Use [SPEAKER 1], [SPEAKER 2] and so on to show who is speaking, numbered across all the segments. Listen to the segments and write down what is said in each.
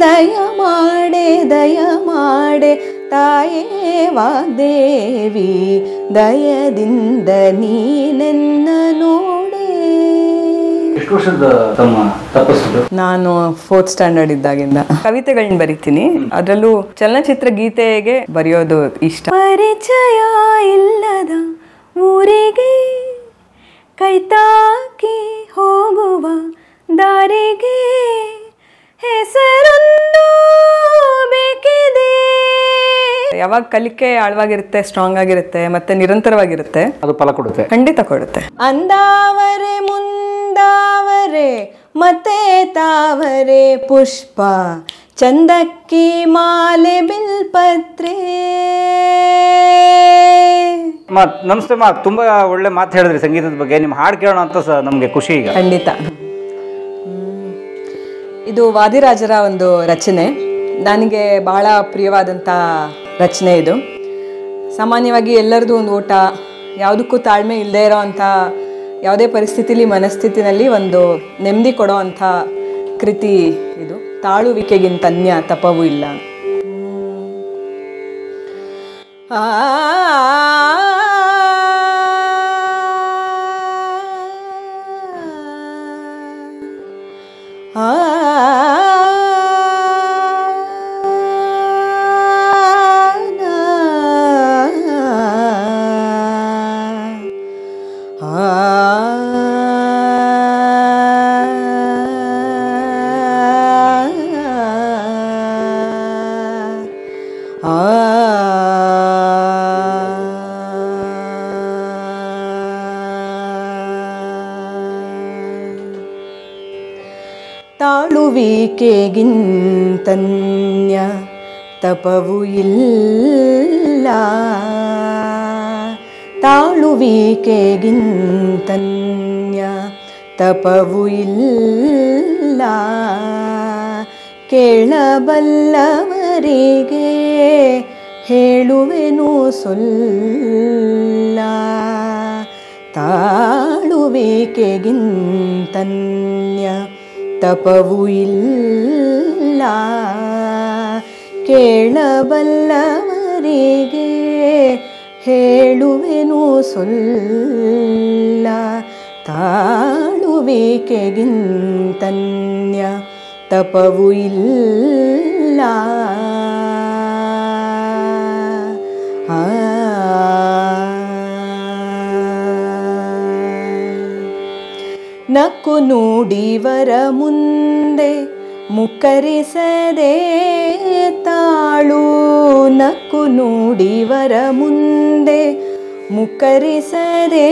[SPEAKER 1] ದಯ ಮಾಡೆ ತಾಯೇ ವಾಗ್ದೇವಿ ದಯದಿಂದ ನೀನೆನ್ನ ನೋಡೆ.
[SPEAKER 2] ಎಷ್ಟು ವರ್ಷದ ತಮ್ಮ ತಪಸ್ಸು?
[SPEAKER 1] ನಾನು 4th ಸ್ಟ್ಯಾಂಡರ್ಡ್ ಇದ್ದಾಗಿಂದ ಕವಿತೆಗಳನ್ನ ಬರಿತೀನಿ. ಅದರಲ್ಲೂ ಚಲನಚಿತ್ರ ಗೀತೆಗೆ ಬರೆಯೋದು ಇಷ್ಟ. ಪರಿಚಯ ಇಲ್ಲದ ಊರಿಗೆ ಕೈತಾಕಿ ಹೋಗುವ ದಾರಿಗೆ ಹೆಸರೊಂದು ಬೇಕಿದೆ. ಯಾವಾಗ ಕಲಿಕೆ ಆಳವಾಗಿರುತ್ತೆ, ಸ್ಟ್ರಾಂಗ್ ಆಗಿರುತ್ತೆ, ಮತ್ತೆ ನಿರಂತರವಾಗಿರುತ್ತೆ,
[SPEAKER 2] ಅದು ಫಲ ಕೊಡುತ್ತೆ,
[SPEAKER 1] ಖಂಡಿತ ಕೊಡುತ್ತೆ. ಅಂದಾವರೆ ಮುಂದಾವರೆ ಮತ್ತೆ ತಾವರೆ ಪುಷ್ಪ ಚಂದಕ್ಕಿ ಮಾಲೆ ಬಿಲ್ಪತ್ರೆ.
[SPEAKER 2] ನಮಸ್ತೆ ಮಾ, ತುಂಬಾ ಒಳ್ಳೆ ಮಾತು ಹೇಳಿದ್ರಿ ಸಂಗೀತದ ಬಗ್ಗೆ. ನಿಮ್ಮ ಹಾಡು ಕೇಳೋಣ ಅಂತ ನಮಗೆ ಖುಷಿ ಈಗ.
[SPEAKER 1] ಖಂಡಿತ. ಇದು ವಾದಿರಾಜರ ಒಂದು ರಚನೆ, ನನಗೆ ಬಹಳ ಪ್ರಿಯವಾದಂಥ ರಚನೆ ಇದು. ಸಾಮಾನ್ಯವಾಗಿ ಎಲ್ಲರದು ಒಂದು ಓಟ, ಯಾವುದಕ್ಕೂ ತಾಳ್ಮೆ ಇಲ್ಲದೆ ಇರೋ ಅಂಥ ಯಾವುದೇ ಪರಿಸ್ಥಿತಿಲಿ ಮನಸ್ಥಿತಿನಲ್ಲಿ ಒಂದು ನೆಮ್ಮದಿ ಕೊಡೋ ಅಂಥ ಕೃತಿ ಇದು. ತಾಳುವಿಕೆಗಿಂತನ್ಯ ತಪವೂ ಇಲ್ಲ. ತಾಳುವಿಕೆಗಿಂತನ್ಯ ತಪವು ಇಲ್ಲ, ತಾಳುವಿಕೆಗಿಂತನ್ಯ ತಪವು ಇಲ್ಲ. ಕೇಳಬಲ್ಲವರಿಗೆ ಹೇಳುವೆನು ಸೊಲ್ಲ, ತಾಳುವಿಕೆಗಿಂತನ್ಯ ತಪವು ಇಲ್ಲ. ಕೇಳಬಲ್ಲವರಿಗೆ ಹೇಳುವೆನು ಸೊಲ್ಲ, ತಾಳುವಿಕೆಗಿಂತನ್ಯ ತಪವು ಇಲ್ಲ. ನಕ್ಕು ನುಡಿವರ ಮುಂದೆ ಮುಕ್ಕರಿಸದೆ ತಾಳು, ನಕ್ಕು ನುಡಿವರ ಮುಂದೆ ಮುಕ್ಕರಿಸದೆ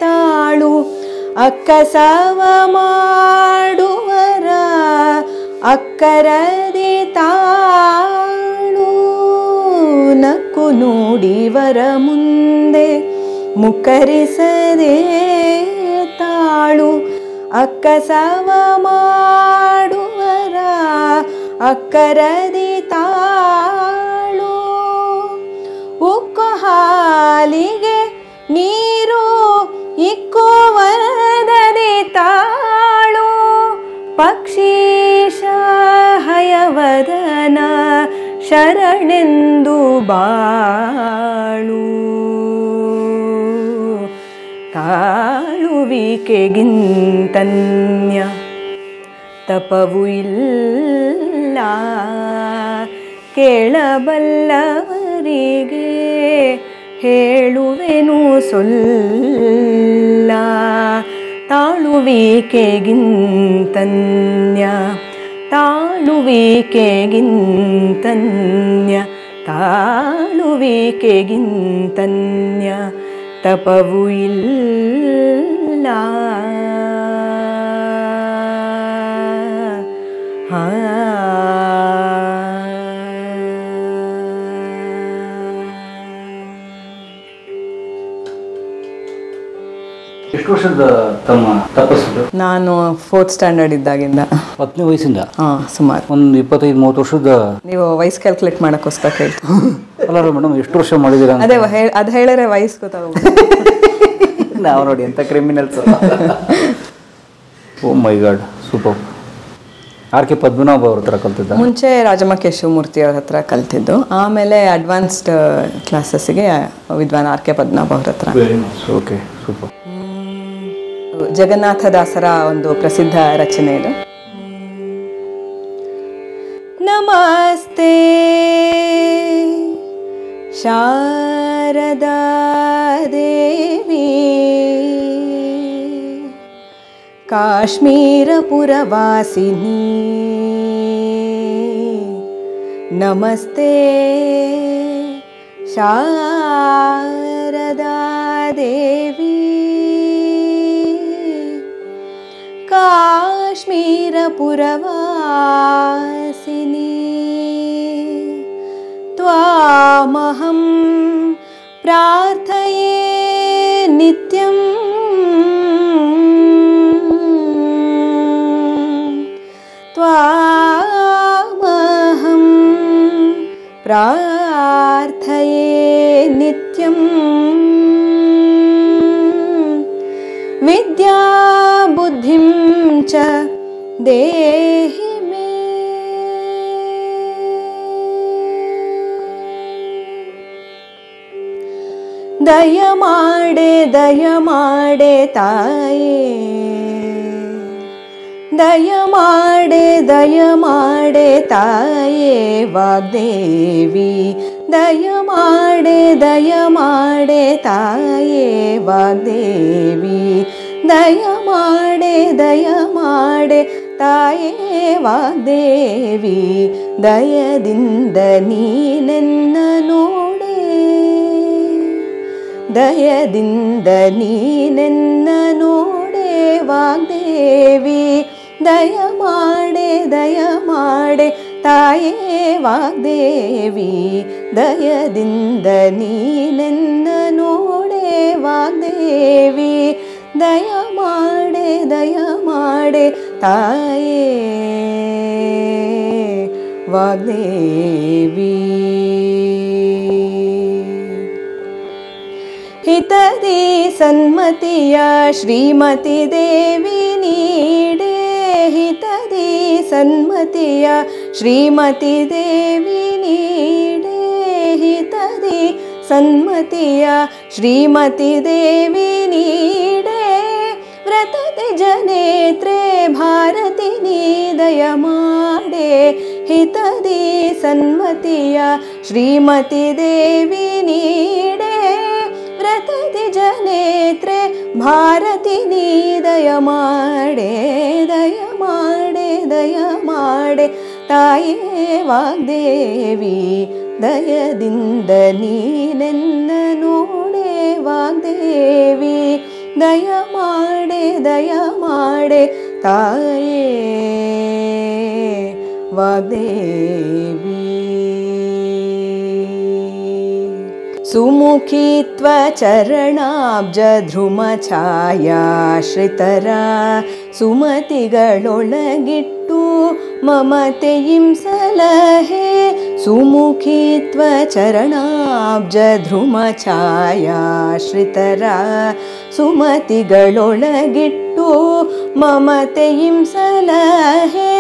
[SPEAKER 1] ತಾಳು. ಅಕ್ಕಸವ ಮಾಡುವರ ಅಕ್ಕರದಿ ತಾಳು, ನಕ್ಕು ನುಡಿವರ ಮುಂದೆ ಮುಕ್ಕರಿಸದೆ ತಾಳು. ಅಕ್ಕಸವ ಮಾಡುವರ ಅಕ್ಕರದಿ ತಾಳು. ಉಕ್ಕು ಹಾಲಿಗೆ ನೀರು ಇಕ್ಕುವರದಿ ತಾಳು. ಪಕ್ಷೀಶ ಹಯವದನ ಶರಣೆಂದು ಬಾಳು, ತಾಳುವಿಕೆಗಿಂತನ್ಯ ತಪವು ಇಲ್ಲ. ಕೇಳಬಲ್ಲವರಿಗೆ ಹೇಳುವೆನು ಸೊಲ್ಲ, ತಾಳುವಿಕೆಗಿಂತನ್ಯ ತಾಳುವಿಕೆಗಿಂತನ್ಯ ತಾಳುವಿಕೆಗಿಂತನ್ಯ ತಪವು ಇಲ್ಲ.
[SPEAKER 2] ಎಷ್ಟು ವರ್ಷದ ತಮ್ಮ ತಪಸ್ಸು?
[SPEAKER 1] ನಾನು 4th ಸ್ಟ್ಯಾಂಡರ್ಡ್ ಇದ್ದಾಗಿಂದ.
[SPEAKER 2] 10ನೇ ವಯಸ್ಸಿಂದ?
[SPEAKER 1] ಸುಮಾರು
[SPEAKER 2] ಒಂದು 25-30 ವರ್ಷದ.
[SPEAKER 1] ನೀವು ವಯಸ್ಸು ಕ್ಯಾಲ್ಕುಲೇಟ್ ಮಾಡೋಕ್ಕೋಸ್ಕರ ಕೇಳ್ತು.
[SPEAKER 2] ಅಲ್ಲ ಮೇಡಮ್, ಎಷ್ಟು ವರ್ಷ ಮಾಡಿದ್ದೀರಾ?
[SPEAKER 1] ಅದೇ ಅದು ಹೇಳಿದ್ರೆ ವಯಸ್ಸು ಗೊತ್ತಾಗುತ್ತೆ.
[SPEAKER 2] ನಾವು ನೋಡಿ ಎಂಥ criminals. Oh my God, super. R K Padmanabha ಅವ್ರ ಹತ್ರ ಕಲ್ತಿದ್ದ?
[SPEAKER 1] ಮುಂಚೆ ರಾಜಮ್ಮ ಕೇಶವಮೂರ್ತಿ ಅವ್ರ ಹತ್ರ ಕಲ್ತಿದ್ದು, ಆಮೇಲೆ ಅಡ್ವಾನ್ಸ್ಡ್ ಕ್ಲಾಸಸ್ಗೆ ವಿದ್ವಾನ್ ಆರ್ ಕೆ ಪದ್ಮನಾಭ ಅವ್ರ ಹತ್ರ.
[SPEAKER 2] Okay, super.
[SPEAKER 1] ಜಗನ್ನಾಥದಾಸರ ಒಂದು ಪ್ರಸಿದ್ಧ ರಚನೆ ಇದು. ನಮಸ್ತೆ ಶಾರದಾ ದೇವಿ ಕಾಶ್ಮೀರಪುರವಾಸಿನಿ, ನಮಸ್ತೆ ಶಾರದಾ ದೇವಿ ಕಾಶ್ಮೀರಪುರವಾಸಿನಿ, ತ್ವಾಮಹಂ ಪ್ರಾರ್ಥಯೇ ನಿತ್ಯಂ ತ್ವಾಮಹಂ ಪ್ರಾರ್ಥಯೇ ನಿತ್ಯಂ ವಿದ್ಯಾ ಬುದ್ಧಿಂ ಚ ದೇಹಿ ಮೇ. ದಯಮಾಡೆ ದಯಮಾಡೆ ತಾಯೇ, ದಯಮಾಡೆ ದಯಮಾಡೆ ತಾಯೇ ವಾಗ್ದೇವಿ, ದಯಮಾಡೆ ದಯಮಾಡೆ ತಾಯೇ ವಾಗ್ದೇವಿ, ದಯಮಾಡೆ ದಯಮಾಡೆ ತಾಯೇ ವಾಗ್ದೇವಿ, ದಯದಿಂದ ನೀನೆನ್ನ ನೋಡೆ, ದಯದಿಂದ ನೀನೆನ್ನ ನೋಡೆ ವಾಗ್ದೇವಿ, ದಯಮಾಡೆ ದಯಮಾಡೆ ತಾಯೇ ವಾಗ್ದೇವಿ, ದಯದಿಂದ ನೀನೆನ್ನ ನೋಡೆ ವಾಗ್ದೇವಿ, ದಯಮಾಡೆ ದಯಮಾಡೆ ತಾಯೇ ವಾಗ್ದೇವಿ. ಹಿತದಿ ಸನ್ಮತಿಯ ಶ್ರೀಮತಿ ದೇವಿ ನೀಡೆ, ಹಿತದಿ ಸನ್ಮತಿಯ ಶ್ರೀಮತಿ ದೇವಿ ನೀಡೆ, ಹಿತದಿ ಸನ್ಮತಿಯ ಶ್ರೀಮತಿ ದೇವಿ ನೀಡೆ, ವ್ರತತೆ ಜನೇತ್ರೆ ಭಾರತಿ ನೀ ದಯ ಮಾಡೆ, ಹಿತದಿ ಸನ್ಮತಿಯ ಶ್ರೀಮತಿ ದೇವಿ ನೀಡೆ, ವ್ರತತೆ ಜನೇತ್ರೆ ಭಾರತಿ ನೀ ದಯ ಮಾಡೆ, ದಯ ಮಾಡೆ ದಯ ಮಾಡೆ ತಾಯೇ ವಾಗ್ದೇವಿ, ದಯದಿಂದ ನೀನೆನ್ನ ನೋಡೆ ವಾಗ್ದೇವಿ, ದಯ ಮಾಡೆ ದಯ ಮಾಡೆ ತಾಯೇ ವಾಗ್ದೇವಿ. ಸುಮುಖೀತ್ವ ಚರಣಾಬ್ಜ ಧ್ರುವ ಛಾಯಾಶ್ರಿತರ, ಸುಮತಿಗಳೊಳಗಿಟ್ಟು ಮಮತೆಯಿಂ ಸಲಹೆ, ಸುಮುಖೀತ್ವ ಚರಣಾಬ್ಜ ಧ್ರುವ ಛಾಯಾಶ್ರಿತರ, ಸುಮತಿಗಳೊಳಗಿಟ್ಟು ಮಮತೆಯಿಂ ಸಲಹೆ,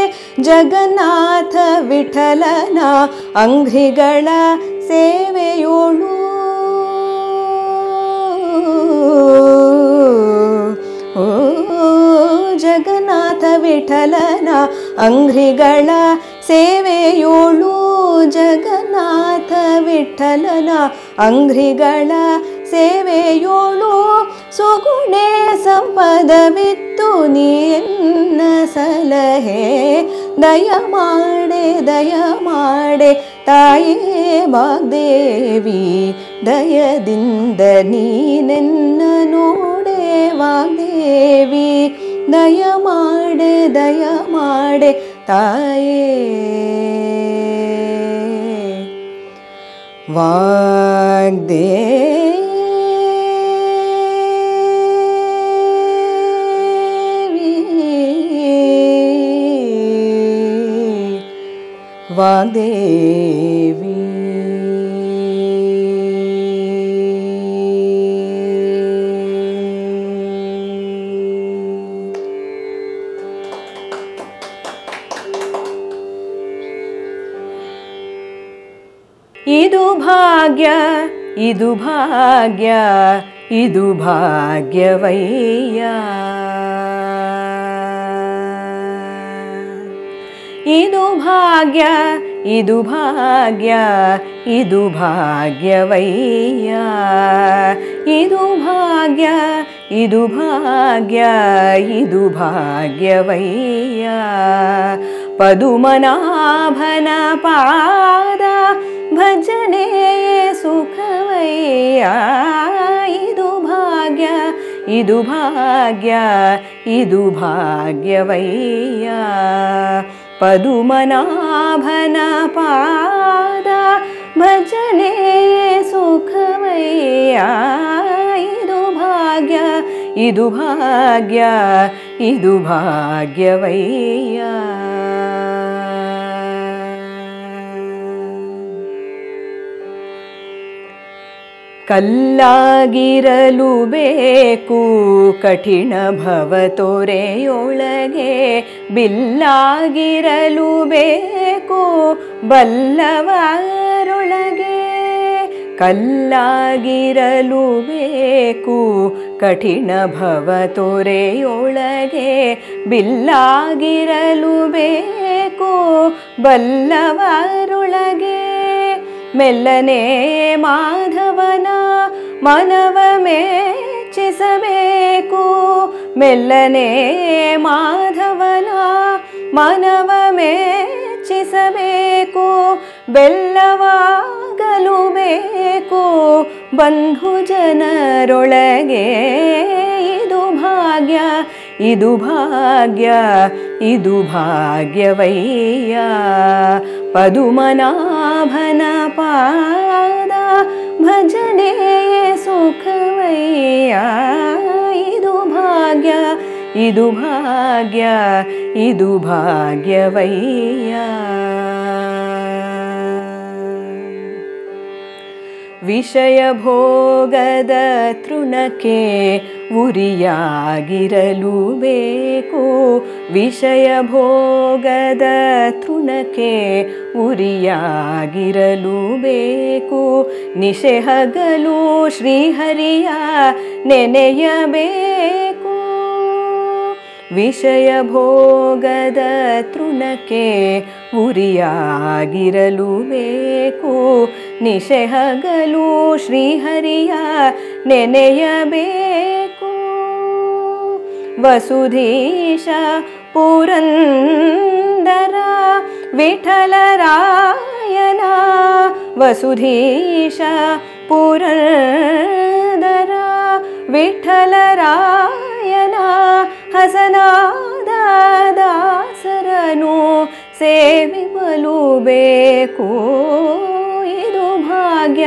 [SPEAKER 1] ಜಗನ್ನಾಥ ವಿಠಲನ ಅಂಘ್ರಿಗಳ ಸೇವೆಯೋಳು, ಜಗನ್ನಾಥ ವಿಠಲನ ಅಂಘ್ರಿಗಳ ಸೇವೆಯೋಳು, ಜಗನ್ನಾಥ ವಿಠಲನ ಅಂಘ್ರಿಗಳ ಸೇವೆಯೋಳು, ಸುಗುಣೆ ಸಂಪದವಿತ್ತು ನೀನ್ನ ಸಲಹೆ, ದಯ ಮಾಡೆ ದಯ ಮಾಡೆ ತಾಯೇ ವಾಗ್ದೇವಿ, ದಯದಿಂದ ನೀನೆನ್ನ ನೋಡೆ ವಾಗ್ದೇವಿ, ದಯ ಮಾಡೆ ದಯ ಮಾಡೆ ತಾಯೇ ವಾಗ್ದೇವಿ. ವಾಗ್ದೇವಿ ಇದು ಭಾಗ್ಯ ಇದು ಭಾಗ್ಯ ಇದು ಭಾಗ್ಯವಯ್ಯ ಇದು ಭಾಗ್ಯ ಇದು ಭಾಗ್ಯ ಇದು ಭಾಗ್ಯವಯ್ಯ ಇದು ಭಾಗ್ಯ ಇದು ಭಾಗ್ಯ ಇದು ಭಾಗ್ಯವಯ್ಯ ಪದುಮನಾಭನ ಪಾದ ಭಜನೆ ಸುಖವಯ್ಯ ಇದು ಭಾಗ್ಯ ಇದು ಭಾಗ್ಯ ಇದು ಭಾಗ್ಯವಯ್ಯ ಪದುಮನಾಭನ ಪಾದ ಭಜನೆ ಸುಖವಯ್ಯ ಇದು ಭಾಗ್ಯ ಇದು ಭಾಗ್ಯ ಇದು ಭಾಗ್ಯವಯ್ಯ ಕಲ್ಲಾಗಿರಲು ಬೇಕು ಕಠಿಣ ಭವ ತೊರೆಯೊಳಗೆ ಬಿಲ್ಲಾಗಿರಲು ಬೇಕು ಬಲ್ಲವರೊಳಗೆ ಕಲ್ಲಾಗಿರಲು ಬೇಕು ಕಠಿಣ ಭವ ತೊರೆಯೊಳಗೆ ಬಿಲ್ಲಾಗಿರಲು ಬೇಕು ಬಲ್ಲವರೊಳಗೆ ಮೆಲ್ಲನೆ ಮಾಧವನ ಮನವ ಮೆಚ್ಚಿಸಬೇಕು ಮೆಲ್ಲನೆ ಮಾಧವನ ಮನವ ಮೆಚ್ಚಿಸಬೇಕು ಬೆಲ್ಲವಾಗಲು ಬೇಕು ಬಂಧು ಜನರೊಳಗೆ ಇದು ಭಾಗ್ಯ ಇದು ಭಾಗ್ಯ ಇದು ಭಾಗ್ಯವಯ್ಯ ಪದುಮನಾಭನ ಪಾದ ಭಜನೆ ಸುಖವಯ್ಯ ಇದು ಭಾಗ್ಯ ಇದು ಭಾಗ್ಯ ಇದು ಭಾಗ್ಯವಯ್ಯ ವಿಷಯ ಭೋಗದ ತೃಣಕ್ಕೆ ಉರಿಯಾಗಿರಲು ಬೇಕು ವಿಷಯ ಭೋಗದ ತೃಣಕ್ಕೆ ಉರಿಯಾಗಿರಲು ಬೇಕು ನಿಶೆಹಗಲು ಶ್ರೀಹರಿಯ ನೆನೆಯಬೇಕು ವಿಷಯ ಭೋಗದ ತೃಣಕ್ಕೆ ಉರಿಯಾಗಿರಲು ಬೇಕು ನಿಶೆಹಗಲು ಶ್ರೀಹರಿಯ ನೆನೆಯಬೇಕು ವಸುಧೀಶ ಪುರಂದರ ವಿಠಲರಾಯನ ವಸುಧೀಶ ಪುರಂದರ ವಿಠಲರಾಯನ ಹಸನಾದ ದಾಸರನು ಸೇವಿಸಲು ಬೇಕು ಇದು ಭಾಗ್ಯ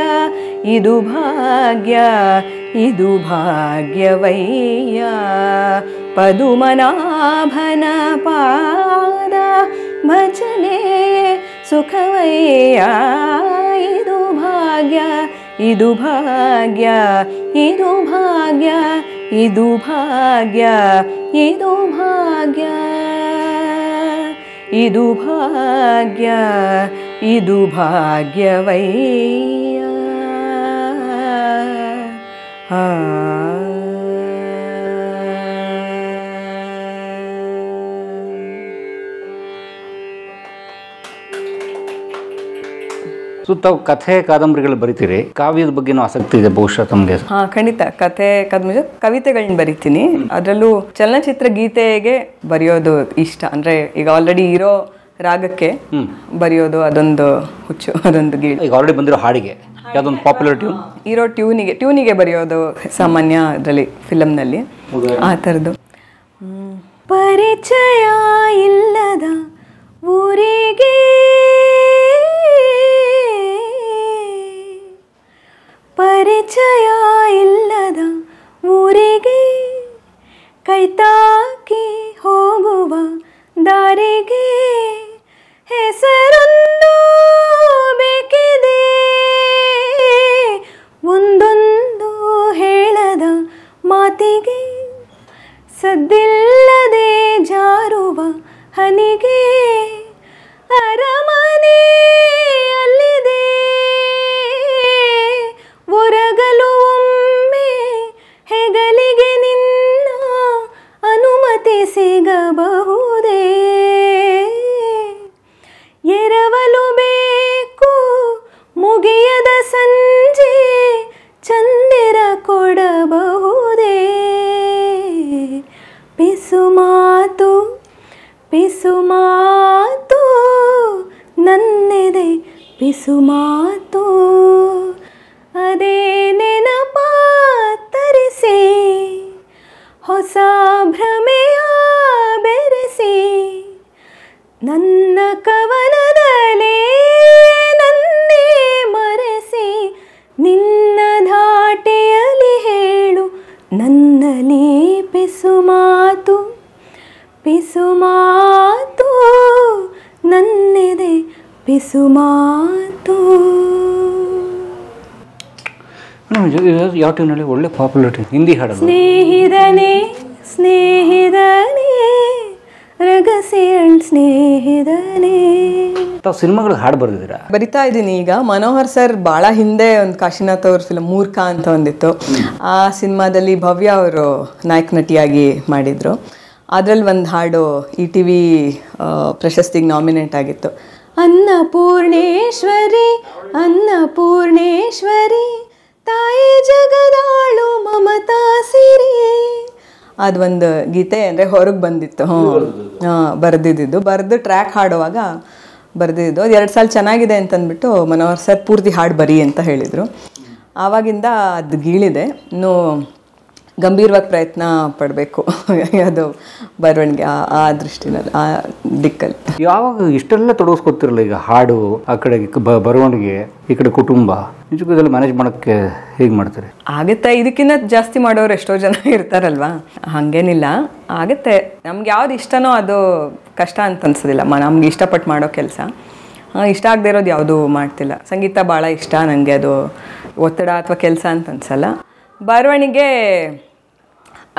[SPEAKER 1] ಇದು ಭಾಗ್ಯ ಇದು ಭಾಗ್ಯವಯ್ಯ ಪದುಮನಾಭನ ಪಾದ ಭಜನೆ ಸುಖವಯ್ಯ ಇದು ಭಾಗ್ಯ ಇದು ಭಾಗ್ಯ ಇದು ಭಾಗ್ಯ ಇದು ಭಾಗ್ಯ ಇದು ಭಾಗ್ಯ ಇದು ಭಾಗ್ಯ ಇದು ಭಾಗ್ಯವಯ್ಯ
[SPEAKER 2] ತಾವು ಕಥೆ ಕಾದಂಬರಿಗಳು ಬರಿತೀರಿ, ಕಾವ್ಯದ ಬಗ್ಗೆನೂ ಆಸಕ್ತಿ ಇದೆ ಬಹುಶಃ ತಮಗೆ?
[SPEAKER 1] ಹಾ, ಖಂಡಿತ. ಕಥೆ ಕಾದಂಬರಿ ಕವಿತೆಗಳನ್ನ ಬರಿತೀನಿ. ಅದರಲ್ಲೂ ಚಲನಚಿತ್ರ ಗೀತೆಗೆ ಬರೆಯೋದು ಇಷ್ಟ. ಅಂದ್ರೆ ಈಗ ಆಲ್ರೆಡಿ ಇರೋ ರಾಗಕ್ಕೆ ಬರೆಯೋದು ಅದೊಂದು ಹುಚ್ಚು, ಅದೊಂದು ಗೀಳು.
[SPEAKER 2] ಈಗ ಆಲ್ರೆಡಿ ಬಂದಿರೋ ಹಾಡಿಗೆ ಯಾವುದೊಂದು ಪಾಪ್ಯುಲರ್ ಟ್ಯೂನ್
[SPEAKER 1] ಇರೋ ಟ್ಯೂನಿಗೆ ಬರೆಯೋದು ಸಾಮಾನ್ಯ ಅದರಲ್ಲಿ ಫಿಲಮ್ನಲ್ಲಿ ಆ ಥರದ್ದು. ಪರಿಚಯ ಇಲ್ಲದ ಊರಿಗೆ ಪರಿಚಯ ಇಲ್ಲದ ಊರಿಗೆ ಕೈತಾಕಿ ಹೋಗುವ ದಾರಿಗೆ ಹೆಸರೊಂದು ಬೇಕಿದೆ, ಒಂದೊಂದು ಹೇಳದ ಮಾತಿಗೆ ಸದ್ದಿಲ್ಲದೆ ಜಾರುವ ಹನಿಗೆ ಅರಮನೆ ಅಲ್ಲಿದೆ, ಪಿಸು ಮಾತು ಅದೇ ನೆನಪ ತರಿಸಿ ಹೊಸ ಭ್ರಮೆಯ ಬೆರೆಸಿ ನನ್ನ ಕವನದಲೇ ನನ್ನೇ ಮರೆಸಿ ನಿನ್ನ ಧಾಟಿಯಲ್ಲಿ ಹೇಳು ನನ್ನಲ್ಲಿ ಪಿಸು ಮಾತು ನನ್ನೆದೆ ಪಿಸು ಮಾತು.
[SPEAKER 2] ಯಾವ ಟೈಮ್ನಲ್ಲಿ ಒಳ್ಳೆ ಪಾಪ್ಯುಲರ್ ಹಿಂದಿ ಹಾಡು.
[SPEAKER 1] ಸ್ನೇಹಿತನೇ ರಗಸೆ ಸ್ನೇಹಿತನೇ.
[SPEAKER 2] ತಾವು ಸಿನಿಮಾಗಳು ಹಾಡು ಬರೆದಿದ್ದೀರಾ?
[SPEAKER 1] ಬರಿತಾ ಇದ್ದೀನಿ ಈಗ. ಮನೋಹರ್ ಸರ್ ಭಾಳ ಹಿಂದೆ ಒಂದು ಕಾಶಿನಾಥ್ ಅವ್ರ ಫಿಲಮ್ ಮೂರ್ಖ ಅಂತ ಒಂದಿತ್ತು. ಆ ಸಿನಿಮಾದಲ್ಲಿ ಭವ್ಯ ಅವರು ನಾಯಕ ನಟಿಯಾಗಿ ಮಾಡಿದರು. ಅದರಲ್ಲಿ ಒಂದು ಹಾಡು ETV ಪ್ರಶಸ್ತಿಗೆ ನಾಮಿನೇಟ್ ಆಗಿತ್ತು. ಅನ್ನಪೂರ್ಣೇಶ್ವರಿ ತಾಯಿ ಜಗದಾಳು ಮಮತಾ ಸಿರಿ. ಅದೊಂದು ಗೀತೆ ಅಂದರೆ ಹೊರಗೆ ಬಂದಿತ್ತು. ಬರೆದು ಟ್ರ್ಯಾಕ್ ಹಾಡುವಾಗ ಬರೆದಿದ್ದು. ಅದು 2 ಸಾಲ ಚೆನ್ನಾಗಿದೆ ಅಂತಂದ್ಬಿಟ್ಟು ಮನೋಹರ್ ಸರ್ ಪೂರ್ತಿ ಹಾಡು ಬರಿ ಅಂತ ಹೇಳಿದರು. ಆವಾಗಿಂದ ಅದು ಗೀಳಿದೆ. ಇನ್ನೂ ಗಂಭೀರವಾಗಿ ಪ್ರಯತ್ನ ಪಡಬೇಕು ಅದು ಬರವಣಿಗೆ ಆ ದೃಷ್ಟಿನಲ್ಲಿ, ಆ ದಿಕ್ಕಲ್ಲಿ.
[SPEAKER 2] ಯಾವಾಗ ಇಷ್ಟೆಲ್ಲ ತೊಡಗಿಸ್ಕೊತಿರಲ್ಲ, ಈಗ ಹಾಡು ಆ ಕಡೆ ಬರವಣಿಗೆ ಈ ಕಡೆ ಕುಟುಂಬ, ನಿಜಕ್ಕೂ ಇದೆಲ್ಲ ಮ್ಯಾನೇಜ್ ಮಾಡೋಕ್ಕೆ ಹೇಗೆ ಮಾಡ್ತಾರೆ?
[SPEAKER 1] ಆಗುತ್ತೆ. ಇದಕ್ಕಿಂತ ಜಾಸ್ತಿ ಮಾಡೋರು ಎಷ್ಟೋ ಜನ ಇರ್ತಾರಲ್ವಾ, ಹಾಗೇನಿಲ್ಲ, ಆಗುತ್ತೆ. ನಮ್ಗೆ ಯಾವ್ದು ಇಷ್ಟನೋ ಅದು ಕಷ್ಟ ಅಂತ ಅನ್ಸೋದಿಲ್ಲ. ನಮ್ಗೆ ಇಷ್ಟಪಟ್ಟು ಮಾಡೋ ಕೆಲಸ. ಇಷ್ಟ ಆಗದೆ ಇರೋದು ಯಾವುದೂ ಮಾಡ್ತಿಲ್ಲ. ಸಂಗೀತ ಭಾಳ ಇಷ್ಟ ನನಗೆ. ಅದು ಒತ್ತಡ ಅಥವಾ ಕೆಲಸ ಅಂತ ಅನ್ಸಲ್ಲ. ಬರವಣಿಗೆ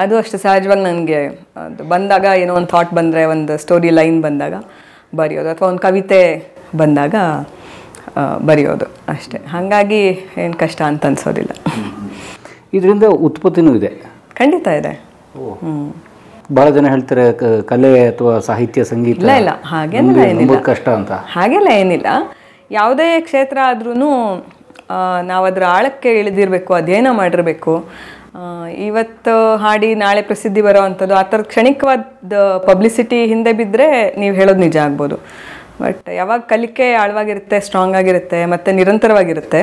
[SPEAKER 1] ಅದು ಅಷ್ಟು ಸಹಜವಾಗಿ ನನಗೆ ಅದು ಬಂದಾಗ, ಏನೋ ಒಂದು ಥಾಟ್ ಬಂದರೆ, ಒಂದು ಸ್ಟೋರಿ ಲೈನ್ ಬಂದಾಗ ಬರೆಯೋದು, ಅಥವಾ ಒಂದು ಕವಿತೆ ಬಂದಾಗ ಬರೆಯೋದು ಅಷ್ಟೇ. ಹಾಗಾಗಿ ಏನು ಕಷ್ಟ ಅಂತ ಅನ್ಸೋದಿಲ್ಲ.
[SPEAKER 2] ಇದರಿಂದ ಉತ್ಪತ್ತಿನೂ ಇದೆ?
[SPEAKER 1] ಖಂಡಿತ ಇದೆ.
[SPEAKER 2] ಭಾಳ ಜನ ಹೇಳ್ತಾರೆ ಕಲೆ ಅಥವಾ ಸಾಹಿತ್ಯ ಸಂಗೀತ
[SPEAKER 1] ಇಲ್ಲ ಹಾಗೇನಿಲ್ಲ, ಏನಿಲ್ಲ
[SPEAKER 2] ಕಷ್ಟ ಅಂತ.
[SPEAKER 1] ಹಾಗೆಲ್ಲ ಏನಿಲ್ಲ. ಯಾವುದೇ ಕ್ಷೇತ್ರ ಆದ್ರೂ ನಾವು ಅದರ ಆಳಕ್ಕೆ ಇಳಿದಿರಬೇಕು, ಅಧ್ಯಯನ ಮಾಡಿರಬೇಕು. ಇವತ್ತು ಹಾಡಿ ನಾಳೆ ಪ್ರಸಿದ್ಧಿ ಬರೋ ಅಂಥದ್ದು, ಆ ಥರದ ಕ್ಷಣಿಕವಾದ ಪಬ್ಲಿಸಿಟಿ ಹಿಂದೆ ಬಿದ್ದರೆ ನೀವು ಹೇಳೋದು ನಿಜ ಆಗ್ಬೋದು. ಬಟ್ ಯಾವಾಗ ಕಲಿಕೆ ಆಳವಾಗಿರುತ್ತೆ, ಸ್ಟ್ರಾಂಗ್ ಆಗಿರುತ್ತೆ, ಮತ್ತು ನಿರಂತರವಾಗಿರುತ್ತೆ,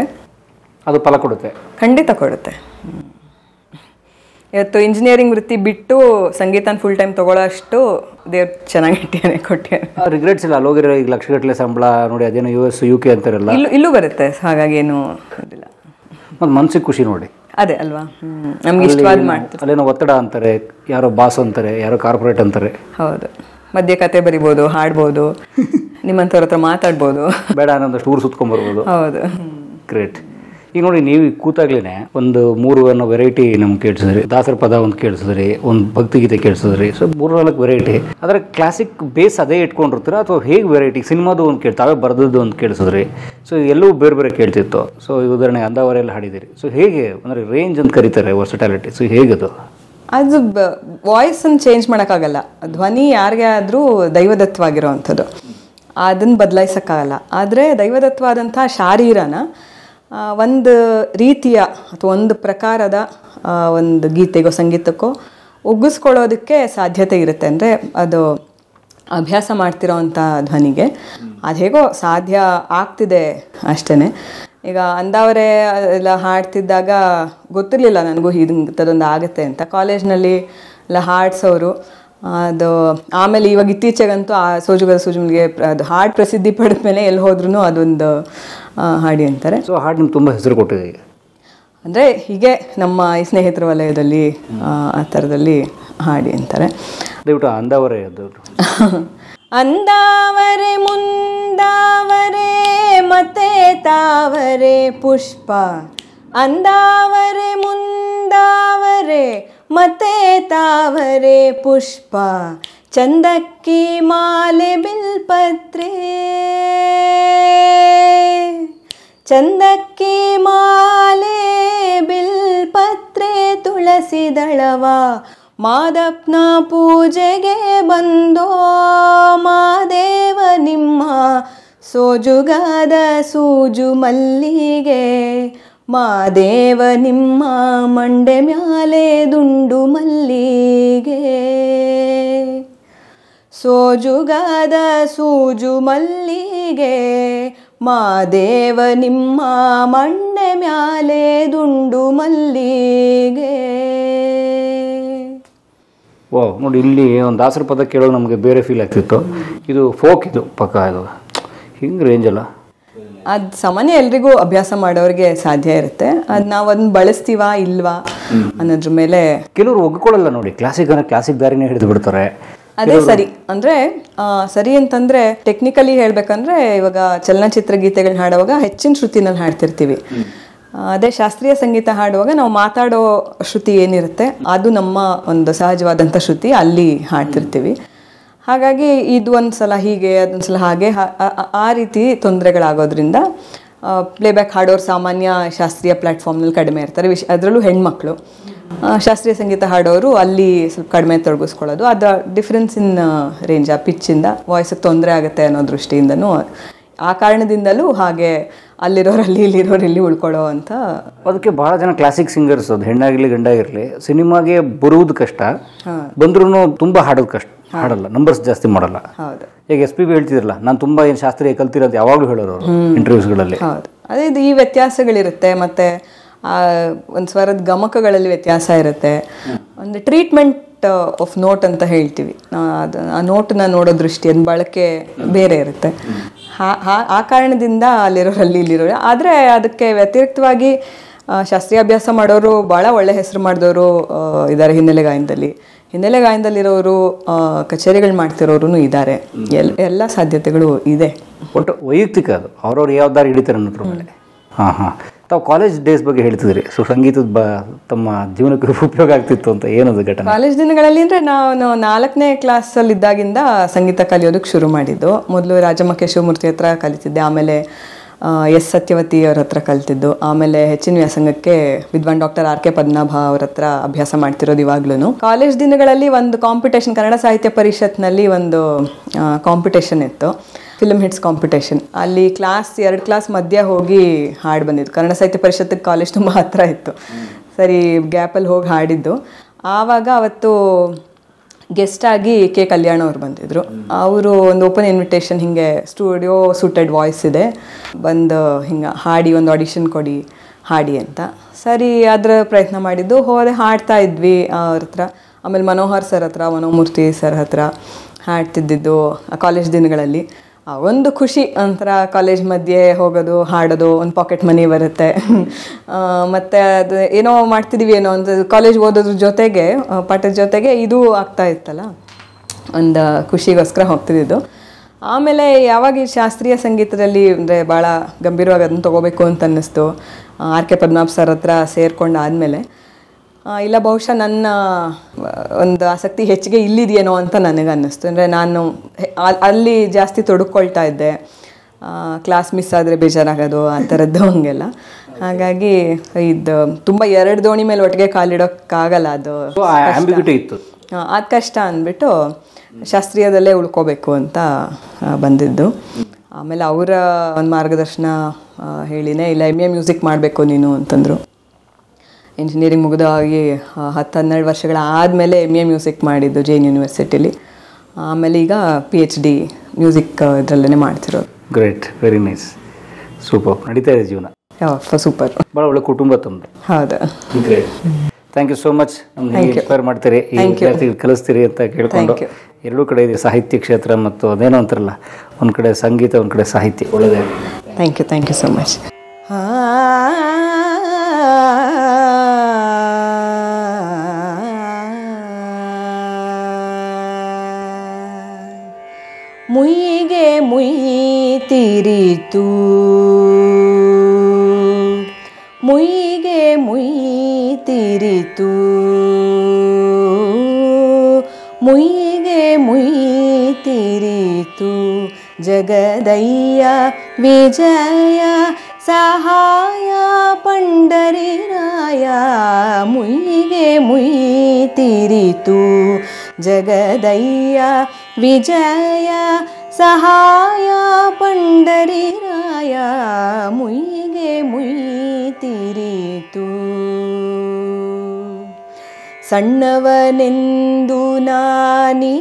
[SPEAKER 2] ಅದು ಫಲ ಕೊಡುತ್ತೆ.
[SPEAKER 1] ಖಂಡಿತ ಕೊಡುತ್ತೆ. ಇವತ್ತು ಇಂಜಿನಿಯರಿಂಗ್ ವೃತ್ತಿ ಬಿಟ್ಟು ಸಂಗೀತನ ಫುಲ್ ಟೈಮ್ ತೊಗೊಳ್ಳೋ ಅಷ್ಟು ದೇವ್ರು ಚೆನ್ನಾಗಿ ಕೊಟ್ಟಿದ್ದಾರೆ.
[SPEAKER 2] ರಿಗ್ರೆಟ್ಸ್ ಇಲ್ಲ? ಅಲ್ಲೋಗಿರೋ ಈಗ ಲಕ್ಷಗಟ್ಟಲೆ ಸಂಬಳ ನೋಡಿ, ಅದೇನೋ US UK ಅಂತಾರಲ್ಲ,
[SPEAKER 1] ಇಲ್ಲೂ ಬರುತ್ತೆ. ಹಾಗಾಗಿ ಏನು ಇದಿಲ್ಲ.
[SPEAKER 2] ಮತ್ತು ಮನ್ಸಿಗೆ ಖುಷಿ ನೋಡಿ,
[SPEAKER 1] ಅದೇ ಅಲ್ವಾ, ನಮ್ಗೆ ಇಷ್ಟವಾದ ಮಾಡ್ತೀವಿ.
[SPEAKER 2] ಅಲ್ಲೇನೋ ಒತ್ತಡ ಅಂತಾರೆ, ಯಾರೋ ಬಾಸ್ ಅಂತಾರೆ, ಯಾರೋ ಕಾರ್ಪೊರೇಟ್ ಅಂತಾರೆ.
[SPEAKER 1] ಹೌದು, ಮಧ್ಯೆ ಕತೆ ಬರಿಬೋದು, ಹಾಡ್ಬೋದು, ನಿಮ್ಮಂಥವ್ರ ಹತ್ರ ಮಾತಾಡ್ಬೋದು,
[SPEAKER 2] ಬೇಡ ಅನ್ನೋದಷ್ಟು ಊರು ಸುತ್ಕೊಂಡ್ಬರ್ಬೋದು.
[SPEAKER 1] ಹೌದು,
[SPEAKER 2] ಗ್ರೇಟ್. ಈಗ ನೋಡಿ, ನೀವು ಕೂತಾಗ್ಲೇ ಒಂದು 3 ಅನ್ನೋ ವೆರೈಟಿ ನಮ್ಗೆ ಕೇಳಿಸಿದ್ರಿ. ದಾಸರ ಪದ ಒಂದು ಕೇಳಿಸಿದ್ರಿ, ಒಂದು ಭಕ್ತಿಗೀತೆ ಕೇಳಿಸಿದ್ರಿ. So 3-4 variety. ಅದರ ಕ್ಲಾಸಿಕ್ ಬೇಸ್ ಅದೇ ಇಟ್ಕೊಂಡಿರ್ತೀರ ಅಥವಾ ಹೇಗೆ ವೆರೈಟಿ? ಸಿನಿಮಾದು ಒಂದು ತಾವೇ ಬರೆದದ್ದು ಒಂದು ಕೇಳಿಸಿದ್ರಿ. ಸೊ ಎಲ್ಲವೂ ಬೇರೆ ಬೇರೆ ಕೇಳ್ತಿತ್ತು. ಸೊ ಉದಾಹರಣೆ ಅಂದಾವರೆಲ್ಲ ಹಾಡಿದಿರಿ. ಸೊ ಹೇಗೆ ಅಂದರೆ ರೇಂಜ್ ಅಂತ ಕರೀತಾರೆ, ವರ್ಸಟಾಲಿಟಿ. ಸೊ ಹೇಗದು?
[SPEAKER 1] ಅದು ವಾಯ್ಸನ್ನು ಚೇಂಜ್ ಮಾಡೋಕ್ಕಾಗಲ್ಲ. ಧ್ವನಿ ಯಾರಿಗೆ ಆದರೂ ದೈವದತ್ತವಾಗಿರೋ ಅಂಥದ್ದು, ಅದನ್ನು ಬದಲಾಯಿಸೋಕ್ಕಾಗಲ್ಲ. ಆದರೆ ದೈವದತ್ತವಾದಂಥ ಶಾರೀರನ ಒಂದು ರೀತಿಯ ಅಥವಾ ಒಂದು ಪ್ರಕಾರದ ಒಂದು ಗೀತೆಗೋ ಸಂಗೀತಕ್ಕೋ ಒಗ್ಗಿಸ್ಕೊಳ್ಳೋದಕ್ಕೆ ಸಾಧ್ಯತೆ ಇರುತ್ತೆ. ಅಂದರೆ ಅದು ಅಭ್ಯಾಸ ಮಾಡ್ತಿರೋ ಅಂಥ ಧ್ವನಿಗೆ ಅದು ಹೇಗೋ ಸಾಧ್ಯ ಆಗ್ತಿದೆ ಅಷ್ಟೇ. ಈಗ ಅಂದಾವರೆ ಎಲ್ಲ ಹಾಡ್ತಿದ್ದಾಗ ಗೊತ್ತಿರಲಿಲ್ಲ ನನಗೂ ಇಂಥದ್ದೊಂದು ಆಗುತ್ತೆ ಅಂತ. ಕಾಲೇಜ್ನಲ್ಲಿ ಎಲ್ಲ ಹಾಡ್ಸೋರು ಅದು. ಆಮೇಲೆ ಇವಾಗ ಇತ್ತೀಚೆಗಂತೂ ಆ ಸೋಜುಗಲ್ಗೆ ಅದು ಹಾಡು ಪ್ರಸಿದ್ಧಿ ಪಡೆದ ಮೇಲೆ ಎಲ್ಲಿ ಹೋದ್ರೂ ಅದೊಂದು ಹಾಡಿ ಅಂತಾರೆ.
[SPEAKER 2] ಸೊ ಹಾಡು ನಿಮ್ಗೆ ತುಂಬ ಹೆಸರು ಕೊಟ್ಟಿದೆ.
[SPEAKER 1] ಅಂದರೆ ಹೀಗೆ ನಮ್ಮ ಈ ಸ್ನೇಹಿತರ ವಲಯದಲ್ಲಿ ಆ ಥರದಲ್ಲಿ ಹಾಡಿ ಅಂತಾರೆ.
[SPEAKER 2] ದಯವಿಟ್ಟು ಅಂದಾವರೆ ಅದು.
[SPEAKER 1] ಅಂದಾವರೆ ಮುಂದಾವರೆ ಮತ್ತೆ ತಾವರೆ ಪುಷ್ಪ, ಅಂದಾವರೆ ಮುಂದಾವರೆ ಮತ್ತೆ ತಾವರೆ ಪುಷ್ಪ, ಚಂದಕ್ಕಿ ಮಾಲೆ ಬಿಲ್ಪತ್ರೆ, ಚಂದಕ್ಕಿ ಮಾಲೆ ಬಿಲ್ಪತ್ರೆ ತುಳಸಿ ದಳವ, ಮಾದಪ್ಪನ ಪೂಜೆಗೆ ಬಂದೋ ಮಾದೇವ ನಿಮ್ಮ ಸೋಜುಗಾದ ಸೂಜು ಮಲ್ಲಿಗೆ, ಮಾದೇವ ನಿಮ್ಮ ಮಂಡೆ ಮ್ಯಾಲೆ ದುಂಡು ಮಲ್ಲಿಗೆ, ಸೋಜುಗಾದ ಸೂಜು ಮಲ್ಲಿಗೆ, ಮಾದೇವ ನಿಮ್ಮ ಮಣ್ಣೆ ಮ್ಯಾಲೆ ದುಂಡು ಮಲ್ಲಿಗೆ.
[SPEAKER 2] ಓ ನೋಡಿ, ಇಲ್ಲಿ ಒಂದು ದಾಸರ ಪದ ಕೇಳೋದು ನಮಗೆ ಬೇರೆ ಫೀಲ್ ಆಗ್ತಿತ್ತು. ಇದು ಫೋಕ್, ಇದು ಪಕ್ಕ ಇದು ಹಿಂಗೆ ರೇಂಜ್ ಅಲ್ಲ.
[SPEAKER 1] ಅದು ಸಾಮಾನ್ಯ ಎಲ್ರಿಗೂ ಅಭ್ಯಾಸ ಮಾಡೋರಿಗೆ ಸಾಧ್ಯ ಇರುತ್ತೆ. ಅದು ನಾವು ಅದನ್ನ ಬಳಸ್ತೀವಾ ಇಲ್ವಾ ಅನ್ನೋದ್ರ ಮೇಲೆ.
[SPEAKER 2] ಕೆಲವರು ಒಗ್ಕೊಳ್ಳಲ್ಲ ನೋಡಿ, ಕ್ಲಾಸಿಕ್ ದಾರಿನೇ ಹಿಡಿದು ಬಿಡ್ತಾರೆ.
[SPEAKER 1] ಅದೇ ಸರಿ ಅಂದರೆ ಸರಿ ಅಂತಂದರೆ ಟೆಕ್ನಿಕಲಿ ಹೇಳಬೇಕಂದ್ರೆ ಇವಾಗ ಚಲನಚಿತ್ರ ಗೀತೆಗಳನ್ನ ಹಾಡುವಾಗ ಹೆಚ್ಚಿನ ಶ್ರುತಿನಲ್ಲಿ ಹಾಡ್ತಿರ್ತೀವಿ. ಅದೇ ಶಾಸ್ತ್ರೀಯ ಸಂಗೀತ ಹಾಡುವಾಗ ನಾವು ಮಾತಾಡೋ ಶ್ರುತಿ ಏನಿರುತ್ತೆ ಅದು ನಮ್ಮ ಒಂದು ಸಹಜವಾದಂಥ ಶ್ರುತಿ, ಅಲ್ಲಿ ಹಾಡ್ತಿರ್ತೀವಿ. ಹಾಗಾಗಿ ಇದು ಒಂದು ಸಲ ಹೀಗೆ ಅದೊಂದು ಸಲ ಹಾಗೆ ಆ ರೀತಿ ತೊಂದರೆಗಳಾಗೋದ್ರಿಂದ ಪ್ಲೇಬ್ಯಾಕ್ ಹಾಡೋರು ಸಾಮಾನ್ಯ ಶಾಸ್ತ್ರೀಯ ಪ್ಲ್ಯಾಟ್ಫಾರ್ಮ್ನಲ್ಲಿ ಕಡಿಮೆ ಇರ್ತಾರೆ. ಅದರಲ್ಲೂ ಹೆಣ್ಮಕ್ಳು. ಶಾಸ್ತ್ರೀಯ ಸಂಗೀತ ಹಾಡೋರು ಅಲ್ಲಿ ಸ್ವಲ್ಪ ಕಡಿಮೆ ತೊಡಗಿಸ್ಕೊಳ್ಳೋದು. ಅದು ಡಿಫ್ರೆನ್ಸ್ ಇನ್ ರೇಂಜ್, ಆ ಪಿಚ್ಚಿಂದ ವಾಯ್ಸಿಗೆ ತೊಂದರೆ ಆಗುತ್ತೆ ಅನ್ನೋ ದೃಷ್ಟಿಯಿಂದನೂ, ಆ ಕಾರಣದಿಂದಲೂ ಹಾಗೆ ಅಲ್ಲಿರೋರಲ್ಲಿ ಇಲ್ಲಿ ಉಳ್ಕೊಳ್ಳೋ ಅಂತ.
[SPEAKER 2] ಅದಕ್ಕೆ ಭಾಳ ಜನ ಕ್ಲಾಸಿಕ್ ಸಿಂಗರ್ಸ್, ಅದು ಹೆಣ್ಣಾಗಿರಲಿ ಗಂಡಾಗಿರಲಿ, ಸಿನಿಮಾಗೆ ಬರುವುದು ಕಷ್ಟ, ಬಂದ್ರೂ ತುಂಬ ಹಾಡೋದು ಕಷ್ಟ, ಹಾಡಲ್ಲ, ನಂಬರ್ಸ್ ಜಾಸ್ತಿ ಮಾಡಲ್ಲ.
[SPEAKER 1] ಹೌದು,
[SPEAKER 2] ಈಗ SPB ಹೇಳ್ತಿದ್ರಲ್ಲ, ನಾನು ತುಂಬ ಏನು ಶಾಸ್ತ್ರೀಯ ಕಲ್ತಿರೋದು ಯಾವಾಗಲೂ ಹೇಳೋರು ಅವರು ಇಂಟರ್ವ್ಯೂಸ್ಗಳಲ್ಲಿ.
[SPEAKER 1] ಹೌದು, ಅದೇ ಇದು ಈ ವ್ಯತ್ಯಾಸಗಳಿರುತ್ತೆ. ಮತ್ತು ಒಂದು ಸ್ವರದ ಗಮಕಗಳಲ್ಲಿ ವ್ಯತ್ಯಾಸ ಇರುತ್ತೆ. ಒಂದು ಟ್ರೀಟ್ಮೆಂಟ್ ಆಫ್ ನೋಟ್ ಅಂತ ಹೇಳ್ತೀವಿ, ಆ ನೋಟನ್ನ ನೋಡೋ ದೃಷ್ಟಿ, ಅದು ಬಳಕೆ ಬೇರೆ ಇರುತ್ತೆ. ಆ ಕಾರಣದಿಂದ ಅಲ್ಲಿರೋರಲ್ಲಿ ಇಲ್ಲಿರೋರು. ಆದರೆ ಅದಕ್ಕೆ ವ್ಯತಿರಿಕ್ತವಾಗಿ ಶಾಸ್ತ್ರೀಯ ಅಭ್ಯಾಸ ಮಾಡೋರು ಭಾಳ ಒಳ್ಳೆ ಹೆಸರು ಮಾಡಿದವರು ಇದ್ದಾರೆ ಹಿನ್ನೆಲೆ ಗಾಯನದಲ್ಲಿರೋರು, ಕಚೇರಿಗಳು ಮಾಡ್ತಿರೋರು ಇದ್ದಾರೆ. ಎಲ್ಲ ಸಾಧ್ಯತೆಗಳು ಇದೆ.
[SPEAKER 2] ಒಟ್ಟು ವೈಯಕ್ತಿಕ ಅದು ಅವ್ರವ್ರು ಯಾವ ದಾರಿ ಹಿಡಿತಾರೆ ಅನ್ನೋದ್ರ ಮೇಲೆ. ಹಾಂ, ತಾವು ಕಾಲೇಜ್ ಡೇಸ್ ಬಗ್ಗೆ ಹೇಳ್ತಿದ್ರಿ. ಸೊ ಸಂಗೀತದ ತಮ್ಮ ಜೀವನಕ್ಕೆ ಉಪಯೋಗ ಆಗ್ತಿತ್ತು ಅಂತ ಏನದು ಘಟನೆ? ಕಾಲೇಜ್
[SPEAKER 1] ದಿನಗಳಲ್ಲಿ ಅಂದರೆ ನಾನು 4ನೇ ಕ್ಲಾಸಲ್ಲಿದ್ದಾಗಿಂದ ಸಂಗೀತ ಕಲಿಯೋದಕ್ಕೆ ಶುರು ಮಾಡಿದ್ದು. ಮೊದಲು ರಾಜಮಕ್ಕೆ ಶಿವಮೂರ್ತಿ ಹತ್ರ ಕಲಿತಿದ್ದೆ, ಆಮೇಲೆ ಎಸ್ ಸತ್ಯವತಿ ಅವ್ರ ಹತ್ರ ಕಲಿತಿದ್ದು, ಆಮೇಲೆ ಹೆಚ್ಚಿನ ವ್ಯಾಸಂಗಕ್ಕೆ ವಿದ್ವಾನ್ ಡಾಕ್ಟರ್ RK ಪದ್ಮನಾಭ ಅವ್ರ ಹತ್ರ ಅಭ್ಯಾಸ ಮಾಡ್ತಿರೋದು ಇವಾಗ್ಲೂ. ಕಾಲೇಜ್ ದಿನಗಳಲ್ಲಿ ಒಂದು ಕಾಂಪಿಟೇಷನ್, ಕನ್ನಡ ಸಾಹಿತ್ಯ ಪರಿಷತ್ನಲ್ಲಿ ಒಂದು ಕಾಂಪಿಟೇಷನ್ ಇತ್ತು, ಫಿಲ್ಮ್ ಹಿಟ್ಸ್ ಕಾಂಪಿಟೇಷನ್. ಅಲ್ಲಿ 2 ಕ್ಲಾಸ್ ಮಧ್ಯ ಹೋಗಿ ಹಾಡು ಬಂದಿದ್ದು. ಕನ್ನಡ ಸಾಹಿತ್ಯ ಪರಿಷತ್ತಿಗೆ ಕಾಲೇಜ್ ತುಂಬ ಹತ್ತಿರ ಇತ್ತು. ಸರಿ, ಗ್ಯಾಪಲ್ಲಿ ಹೋಗಿ ಹಾಡಿದ್ದು. ಆವಾಗ ಅವತ್ತು ಗೆಸ್ಟಾಗಿ ಕೆ ಕಲ್ಯಾಣ್ ಅವ್ರು ಬಂದಿದ್ದರು. ಅವರು ಒಂದು ಓಪನ್ ಇನ್ವಿಟೇಷನ್, ಹಿಂಗೆ ಸ್ಟುಡಿಯೋ ಸೂಟೆಡ್ ವಾಯ್ಸ್ ಇದೆ, ಬಂದು ಹಿಂಗೆ ಹಾಡಿ, ಒಂದು ಆಡಿಷನ್ ಕೊಡಿ, ಹಾಡಿ ಅಂತ. ಸರಿ, ಅದರ ಪ್ರಯತ್ನ ಮಾಡಿದ್ದು. ಹೋದೆ, ಹಾಡ್ತಾ ಇದ್ವಿ ಅವ್ರ ಹತ್ರ. ಆಮೇಲೆ ಮನೋಹರ್ ಸರ್ ಹತ್ರ, ಮನೋಮೂರ್ತಿ ಸರ್ ಹತ್ರ ಹಾಡ್ತಿದ್ದಿದ್ದು ಕಾಲೇಜ್ ದಿನಗಳಲ್ಲಿ. ಒಂದು ಖುಷಿ ಒಂಥರ, ಕಾಲೇಜ್ ಮಧ್ಯೆ ಹೋಗೋದು, ಹಾಡೋದು, ಒಂದು ಪಾಕೆಟ್ ಮನಿ ಬರುತ್ತೆ. ಮತ್ತು ಅದು ಏನೋ ಮಾಡ್ತಿದ್ದೀವಿ ಏನೋ ಅಂತ, ಕಾಲೇಜ್ ಓದೋದ್ರ ಜೊತೆಗೆ, ಪಾಠದ ಜೊತೆಗೆ ಇದು ಆಗ್ತಾ ಇತ್ತಲ್ಲ, ಒಂದು ಖುಷಿಗೋಸ್ಕರ ಹೋಗ್ತಿದ್ದು. ಆಮೇಲೆ ಯಾವಾಗ ಈ ಶಾಸ್ತ್ರೀಯ ಸಂಗೀತದಲ್ಲಿ ಅಂದರೆ ಭಾಳ ಗಂಭೀರವಾಗಿ ಅದನ್ನು ತೊಗೋಬೇಕು ಅಂತ ಅನ್ನಿಸ್ತು. RK ಪದ್ಮನಾಭ್ ಸರ್ ಹತ್ರ ಸೇರ್ಕೊಂಡು ಆದಮೇಲೆ ಇಲ್ಲ, ಬಹುಶಃ ನನ್ನ ಒಂದು ಆಸಕ್ತಿ ಹೆಚ್ಚಿಗೆ ಇಲ್ಲಿದೆಯೇನೋ ಅಂತ ನನಗೆ ಅನ್ನಿಸ್ತು. ಅಂದರೆ ನಾನು ಅಲ್ಲಿ ಜಾಸ್ತಿ ತೊಡಕೊಳ್ತಾ ಇದ್ದೆ, ಕ್ಲಾಸ್ ಮಿಸ್ ಆದರೆ ಬೇಜಾರಾಗೋದು, ಆ ಥರದ್ದು ಹಂಗೆಲ್ಲ. ಹಾಗಾಗಿ ಇದು ತುಂಬ 2 ದೋಣಿ ಮೇಲೆ ಒಟ್ಟಿಗೆ ಕಾಲಿಡೋಕ್ಕಾಗಲ್ಲ, ಅದು ಕಷ್ಟ ಅಂದ್ಬಿಟ್ಟು ಶಾಸ್ತ್ರೀಯದಲ್ಲೇ ಉಳ್ಕೋಬೇಕು ಅಂತ ಬಂದಿದ್ದು. ಆಮೇಲೆ ಅವರ ಒಂದು ಮಾರ್ಗದರ್ಶನ ಹೇಳಿನೇ, ಇಲ್ಲ MA ಮ್ಯೂಸಿಕ್ ಮಾಡಬೇಕು ನೀನು ಅಂತಂದರು. ಇಂಜಿನಿಯರಿಂಗ್ ಮುಗಿದಾಗಿ 10-12 ವರ್ಷಗಳ ಆದಮೇಲೆ MA ಮ್ಯೂಸಿಕ್ ಮಾಡಿದ್ದು JN ಯೂನಿವರ್ಸಿಟಿಲಿ. ಆಮೇಲೆ ಈಗ PhD ಮ್ಯೂಸಿಕ್ ಇದರಲ್ಲೇ ಮಾಡ್ತಿರೋದು.
[SPEAKER 2] Great, very nice, super. ನಡೀತಾ ಇದೆ ಜೀವನ.
[SPEAKER 1] ಸೂಪರ್,
[SPEAKER 2] ಭಾಳ ಒಳ್ಳೆ ಕುಟುಂಬ ತಮ್ಮದು.
[SPEAKER 1] ಹೌದಾ,
[SPEAKER 2] great. Thank you so much. ನಮ್ಗೆ ಇನ್ಸ್ಪೈರ್ ಮಾಡ್ತೀರಿ, ಈ ವಿದ್ಯಾರ್ಥಿಗಳು ಕಲಿಸ್ತೀರಿ ಅಂತ ಕೇಳ್ಕೊಂಡು. ಎರಡೂ ಕಡೆ ಇದೆ, ಸಾಹಿತ್ಯ ಕ್ಷೇತ್ರ ಮತ್ತು ಅದೇನೋ ಅಂತಾರಲ್ಲ, ಒಂದು ಕಡೆ ಸಂಗೀತ, ಒಂದು ಕಡೆ ಸಾಹಿತ್ಯ. ಒಳ್ಳೆಯದೇ.
[SPEAKER 1] Thank you so much. ಮುಯ್ಯಿಗೆ ಮುಯ್ಯಿತಿರಿತು, ಮುಯ್ಯಿಗೆ ಮುಯ್ಯಿತಿರಿತು, ಮುಯ್ಯಿಗೆ ಮುಯ್ಯಿತಿರಿತು, ಜಗದಯ್ಯ ವಿಜಯ ಸಹಾಯ ಪಂಡರಿರಾಯ. ಮುಯ್ಯಿಗೆ ಮುಯ್ಯಿತಿರಿತು, ಜಗದಯ್ಯ ವಿಜಯ ಸಹಾಯ ಪಂಡರಿರಾಯ. ಮುಯ್ಯಿಗೆ ಮುಯ್ಯಿತಿರಿತು, ಸಣ್ಣವನೆಂದು ನಾನಿರುತ್ತಾರೆಂದರೆ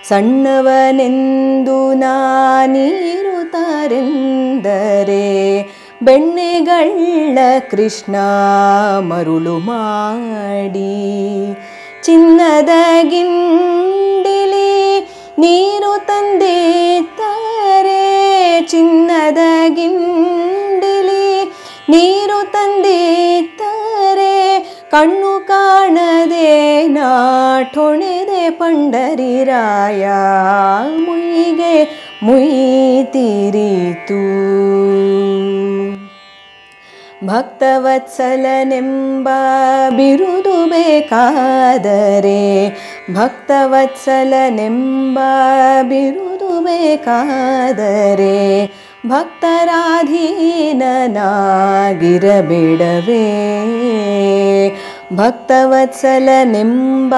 [SPEAKER 1] ಸಣ್ಣವನೆಂದು ನಾನಿರುತ್ತಾರೆಂದರೆ ಬೆಣ್ಣೆಗಳ್ಳ ಕೃಷ್ಣ ಮರುಳು ಮಾಡಿ ಚಿನ್ನದ ಗಿಂಡಿಲಿ ನೀರು ತಂದಿತ್ತರೆ ಚಿನ್ನದ ಗಿಂಡಿಲಿ ನೀರು ತಂದಿತ್ತರೆ ಕಣ್ಣು ಕಾಣದೆ ನಾಠೊಣೆದೆ ಪಂಡರಿರಾಯ ಮುಯಿಗೆ ಮುಯಿತಿರಿತು. ಭಕ್ತವತ್ಸಲನೆಂಬ ಬಿರುದು ಬೇಕಾದರೆ ಭಕ್ತವತ್ಸಲನೆಂಬ ಬಿರುದು ಬೇಕಾದರೆ ಭಕ್ತರಾಧೀನನಾಗಿರಬೇಡವೇ ಭಕ್ತವತ್ಸಲನೆಂಬ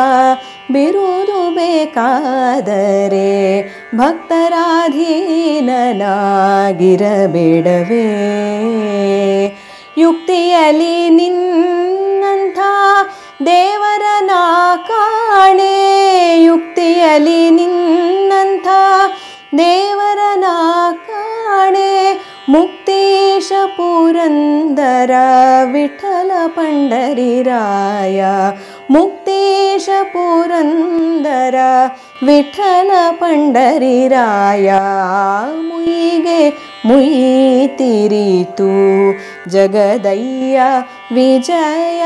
[SPEAKER 1] ಬಿರುದು ಬೇಕಾದರೆ ಭಕ್ತರಾಧೀನನಾಗಿರಬೇಡವೇ ಯುಕ್ತಿಯಲ್ಲಿ ನಿನ್ನಂಥ ದೇವರನ ಕಾಣೆ ಯುಕ್ತಿಯಲ್ಲಿ ನಿನ್ನಂಥ ದೇವರನ ಕಾಣೆ ಮುಕ್ತೇಶ ಪುರಂದರ ವಿಠಲ ಪಂಡರಿರಾಯ ಮುಕ್ತೇಶ ಪುರಂದರ ವಿಠಲ ಪಂಡರಿರಾಯ ಮುಯಿಗೆ ಮುಯಿತಿರಿತು. ಜಗದಯ್ಯ ವಿಜಯ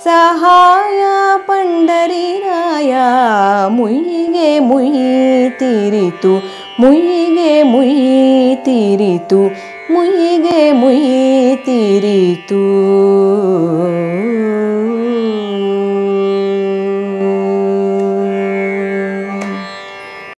[SPEAKER 1] ಸಹಾಯ ಪಂಡರಿರಾಯ ಮುಯಿಗೆ ಮುಯಿತಿರಿತು ಮುಯಿಗೆ ಮುಯಿತಿರಿತು ಮುಯಿಗೆ ಮುಯಿತಿರಿತು.